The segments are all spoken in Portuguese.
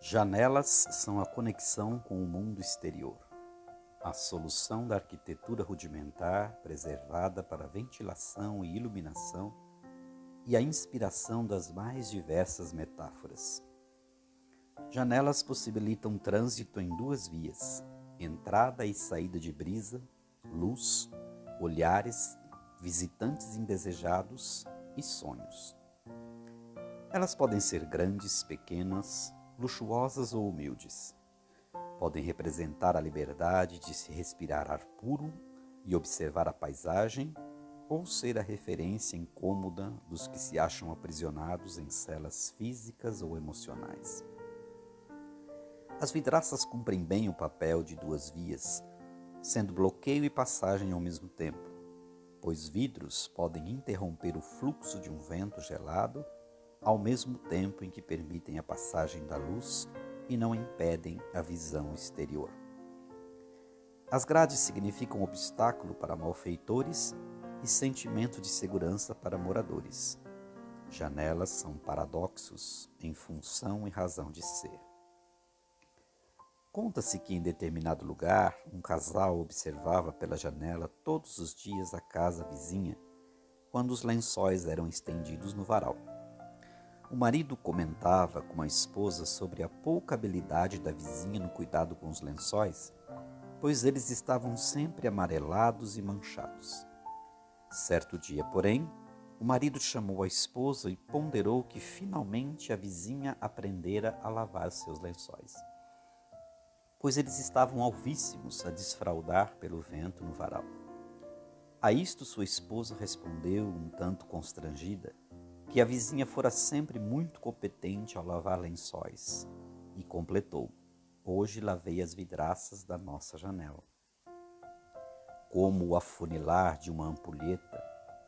Janelas são a conexão com o mundo exterior, a solução da arquitetura rudimentar preservada para ventilação e iluminação e a inspiração das mais diversas metáforas. Janelas possibilitam trânsito em duas vias, entrada e saída de brisa, luz, olhares, visitantes indesejados e sonhos. Elas podem ser grandes, pequenas, luxuosas ou humildes. Podem representar a liberdade de se respirar ar puro e observar a paisagem, ou ser a referência incômoda dos que se acham aprisionados em celas físicas ou emocionais. As vidraças cumprem bem o papel de duas vias, sendo bloqueio e passagem ao mesmo tempo, pois vidros podem interromper o fluxo de um vento gelado ao mesmo tempo em que permitem a passagem da luz e não impedem a visão exterior. As grades significam obstáculo para malfeitores e sentimento de segurança para moradores. Janelas são paradoxos em função e razão de ser. Conta-se que em determinado lugar, um casal observava pela janela todos os dias a casa vizinha, quando os lençóis eram estendidos no varal. O marido comentava com a esposa sobre a pouca habilidade da vizinha no cuidado com os lençóis, pois eles estavam sempre amarelados e manchados. Certo dia, porém, o marido chamou a esposa e ponderou que finalmente a vizinha aprendera a lavar seus lençóis, pois eles estavam alvíssimos a desfraldar pelo vento no varal. A isto sua esposa respondeu, um tanto constrangida, que a vizinha fora sempre muito competente ao lavar lençóis, e completou: hoje lavei as vidraças da nossa janela. Como o afunilar de uma ampulheta,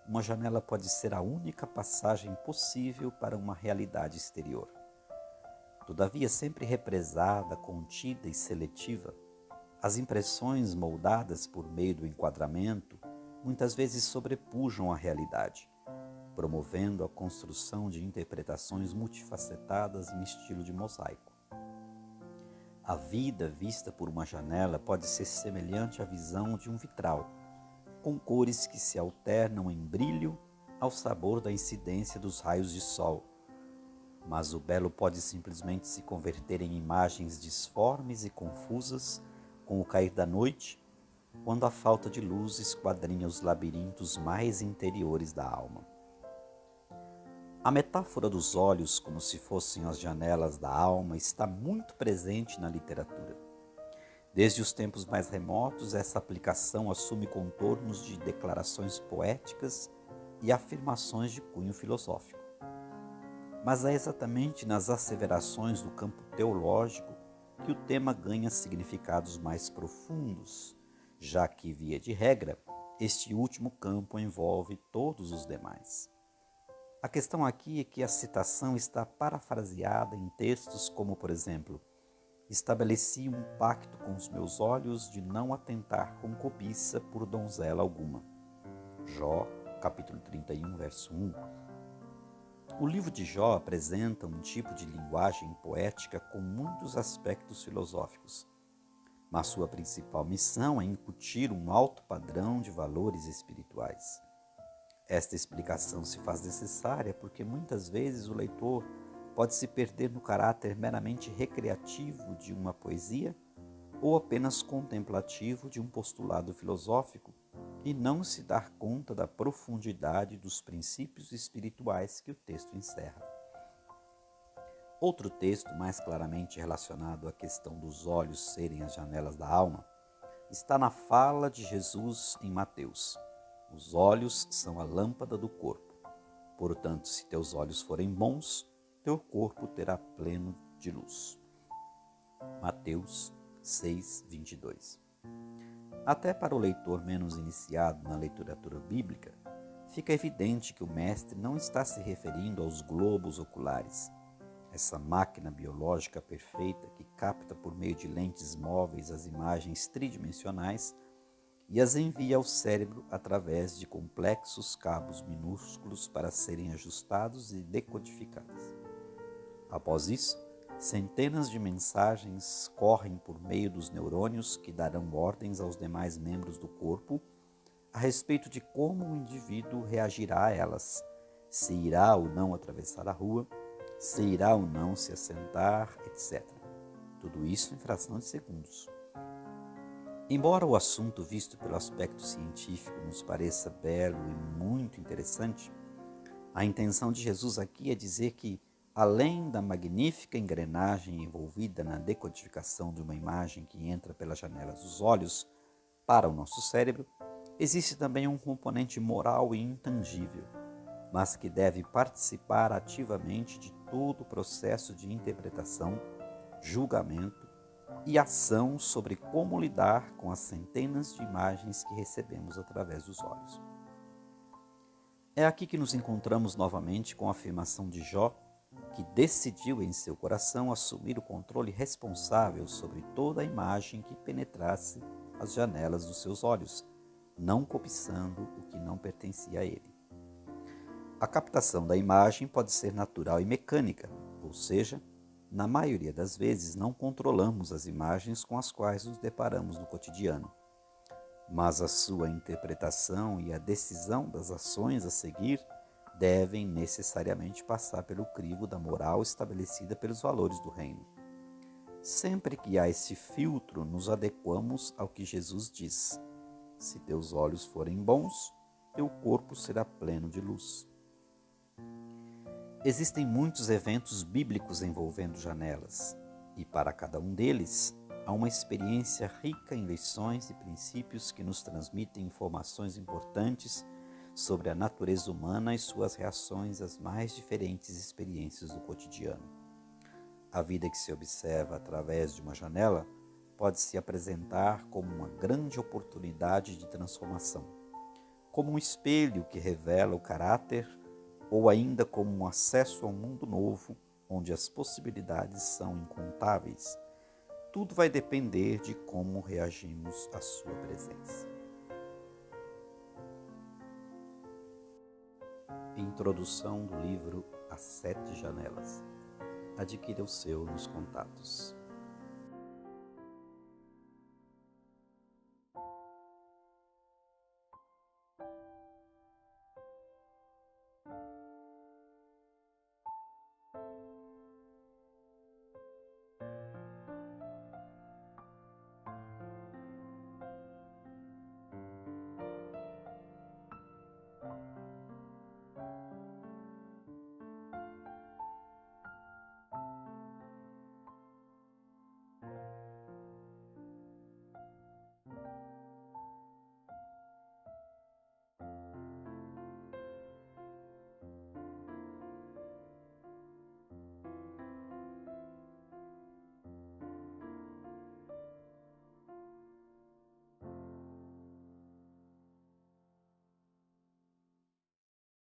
uma janela pode ser a única passagem possível para uma realidade exterior. Todavia, sempre represada, contida e seletiva, as impressões moldadas por meio do enquadramento muitas vezes sobrepujam a realidade, promovendo a construção de interpretações multifacetadas em estilo de mosaico. A vida vista por uma janela pode ser semelhante à visão de um vitral, com cores que se alternam em brilho ao sabor da incidência dos raios de sol. Mas o belo pode simplesmente se converter em imagens disformes e confusas com o cair da noite, quando a falta de luz esquadrinha os labirintos mais interiores da alma. A metáfora dos olhos como se fossem as janelas da alma está muito presente na literatura. Desde os tempos mais remotos, essa aplicação assume contornos de declarações poéticas e afirmações de cunho filosófico. Mas é exatamente nas asseverações do campo teológico que o tema ganha significados mais profundos, já que, via de regra, este último campo envolve todos os demais. A questão aqui é que a citação está parafraseada em textos como, por exemplo, estabeleci um pacto com os meus olhos de não atentar com cobiça por donzela alguma. Jó, capítulo 31, verso 1. O livro de Jó apresenta um tipo de linguagem poética com muitos aspectos filosóficos, mas sua principal missão é incutir um alto padrão de valores espirituais. Esta explicação se faz necessária porque muitas vezes o leitor pode se perder no caráter meramente recreativo de uma poesia ou apenas contemplativo de um postulado filosófico e não se dar conta da profundidade dos princípios espirituais que o texto encerra. Outro texto, mais claramente relacionado à questão dos olhos serem as janelas da alma, está na fala de Jesus em Mateus. Os olhos são a lâmpada do corpo. Portanto, se teus olhos forem bons, teu corpo terá pleno de luz. Mateus 6, 22. Até para o leitor menos iniciado na literatura bíblica, fica evidente que o mestre não está se referindo aos globos oculares, essa máquina biológica perfeita que capta por meio de lentes móveis as imagens tridimensionais e as envia ao cérebro através de complexos cabos minúsculos para serem ajustados e decodificados. Após isso, Centenas de mensagens correm por meio dos neurônios que darão ordens aos demais membros do corpo a respeito de como o indivíduo reagirá a elas, se irá ou não atravessar a rua, se irá ou não se assentar, etc. Tudo isso em fração de segundos. Embora o assunto visto pelo aspecto científico nos pareça belo e muito interessante, a intenção de Jesus aqui é dizer que, além da magnífica engrenagem envolvida na decodificação de uma imagem que entra pelas janelas dos olhos para o nosso cérebro, existe também um componente moral e intangível, mas que deve participar ativamente de todo o processo de interpretação, julgamento e ação sobre como lidar com as centenas de imagens que recebemos através dos olhos. É aqui que nos encontramos novamente com a afirmação de Jó, que decidiu em seu coração assumir o controle responsável sobre toda a imagem que penetrasse as janelas dos seus olhos, não cobiçando o que não pertencia a ele. A captação da imagem pode ser natural e mecânica, ou seja, na maioria das vezes não controlamos as imagens com as quais nos deparamos no cotidiano, mas a sua interpretação e a decisão das ações a seguir devem necessariamente passar pelo crivo da moral estabelecida pelos valores do reino. Sempre que há esse filtro, nos adequamos ao que Jesus diz: se teus olhos forem bons, teu corpo será pleno de luz. Existem muitos eventos bíblicos envolvendo janelas, e para cada um deles há uma experiência rica em lições e princípios que nos transmitem informações importantes sobre a natureza humana e suas reações às mais diferentes experiências do cotidiano. A vida que se observa através de uma janela pode se apresentar como uma grande oportunidade de transformação, como um espelho que revela o caráter ou ainda como um acesso a um mundo novo, onde as possibilidades são incontáveis. Tudo vai depender de como reagimos à sua presença. Introdução do livro As Sete Janelas. Adquira o seu nos contatos.